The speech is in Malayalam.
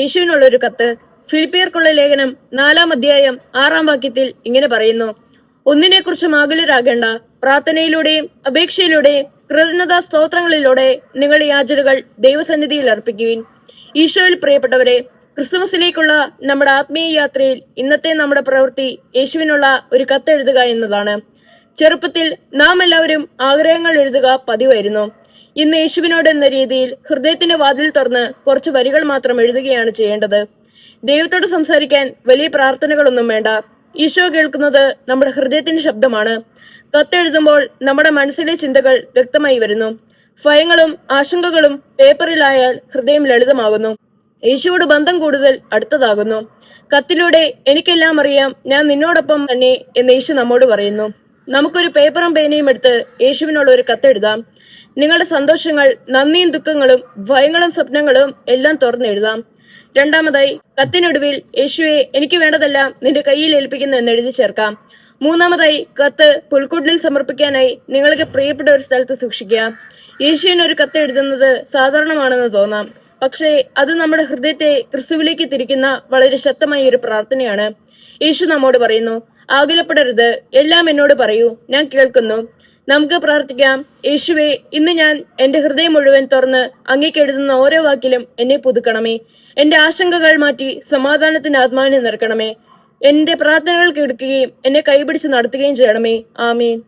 യേശുവിനുള്ള ഒരു കത്ത്. ഫിലിപ്പിയർക്കുള്ള ലേഖനം 4-ാം അധ്യായം 6-ാം വാക്യത്തിൽ ഇങ്ങനെ പറയുന്നു: ഒന്നിനെക്കുറിച്ചും ആകുലരാകേണ്ട, പ്രാർത്ഥനയിലൂടെയും അപേക്ഷയിലൂടെയും കൃതജ്ഞതാ സ്തോത്രങ്ങളിലൂടെ നിങ്ങൾ യാചനകൾ ദൈവസന്നിധിയിൽ അർപ്പിക്കുവിൻ. ഈശോയിൽ പ്രിയപ്പെട്ടവരെ, ക്രിസ്തുമസിലേക്കുള്ള നമ്മുടെ ആത്മീയ യാത്രയിൽ ഇന്നത്തെ നമ്മുടെ പ്രവൃത്തി യേശുവിനുള്ള ഒരു കത്ത് എഴുതുക എന്നതാണ്. ചെറുപ്പത്തിൽ നാം എല്ലാവരും ആഗ്രഹങ്ങൾ എഴുതുക പതിവായിരുന്നു. ഇന്ന് യേശുവിനോട് എന്ന രീതിയിൽ ഹൃദയത്തിന്റെ വാതിൽ തുറന്ന് കുറച്ച് വരികൾ മാത്രം എഴുതുകയാണ് ചെയ്യേണ്ടത്. ദൈവത്തോട് സംസാരിക്കാൻ വലിയ പ്രാർത്ഥനകളൊന്നും വേണ്ട. ഈശോ കേൾക്കുന്നത് നമ്മുടെ ഹൃദയത്തിന്റെ ശബ്ദമാണ്. കത്തെഴുതുമ്പോൾ നമ്മുടെ മനസ്സിലെ ചിന്തകൾ വ്യക്തമായി വരുന്നു. ഭയങ്ങളും ആശങ്കകളും പേപ്പറിലായാൽ ഹൃദയം ലളിതമാകുന്നു. യേശുവോട് ബന്ധം കൂടുതൽ അടുത്തതാകുന്നു. കത്തിലൂടെ എനിക്കെല്ലാം അറിയാം, ഞാൻ നിന്നോടൊപ്പം തന്നെ എന്ന് യേശു നമ്മോട് പറയുന്നു. നമുക്കൊരു പേപ്പറും പേനയും എടുത്ത് യേശുവിനുള്ള ഒരു കത്തെഴുതാം. നിങ്ങളുടെ സന്തോഷങ്ങൾ, നന്ദിയും ദുഃഖങ്ങളും ഭയങ്ങളും സ്വപ്നങ്ങളും എല്ലാം തുറന്നെഴുതാം. രണ്ടാമതായി, കത്തിനൊടുവിൽ യേശുവെ, എനിക്ക് വേണ്ടതെല്ലാം നിന്റെ കയ്യിൽ ഏൽപ്പിക്കുന്നു എന്ന് എഴുതി ചേർക്കാം. മൂന്നാമതായി, കത്ത് പുൽക്കൂട്ടിൽ സമർപ്പിക്കാനായി നിങ്ങൾക്ക് പ്രിയപ്പെട്ട ഒരു സ്ഥലത്ത് സൂക്ഷിക്കുക. യേശുവിന് ഒരു കത്ത് എഴുതുന്നത് സാധാരണമാണെന്ന് തോന്നാം, പക്ഷേ അത് നമ്മുടെ ഹൃദയത്തെ ക്രിസ്തുവിലേക്ക് തിരിക്കുന്ന വളരെ ശക്തമായ ഒരു പ്രാർത്ഥനയാണ്. യേശു നമ്മോട് പറയുന്നു: ആകുലപ്പെടരുത്, എല്ലാം എന്നോട് പറയൂ, ഞാൻ കേൾക്കുന്നു. നമുക്ക് പ്രാർത്ഥിക്കാം: യേശുവെ, ഇന്ന് ഞാൻ എന്റെ ഹൃദയം മുഴുവൻ തുറന്ന് അങ്ങേക്ക് എഴുതുന്ന ഓരോ വാക്കിലും എന്നെ പുതുക്കണമേ. എന്റെ ആശങ്കകൾ മാറ്റി സമാധാനത്തിന്റെ ആത്മാവിനെ നിറക്കണമേ. എന്റെ പ്രാർത്ഥനകൾ കേൾക്കുകയും എന്നെ കൈപിടിച്ച് നടത്തുകയും ചെയ്യണമേ. ആമേൻ.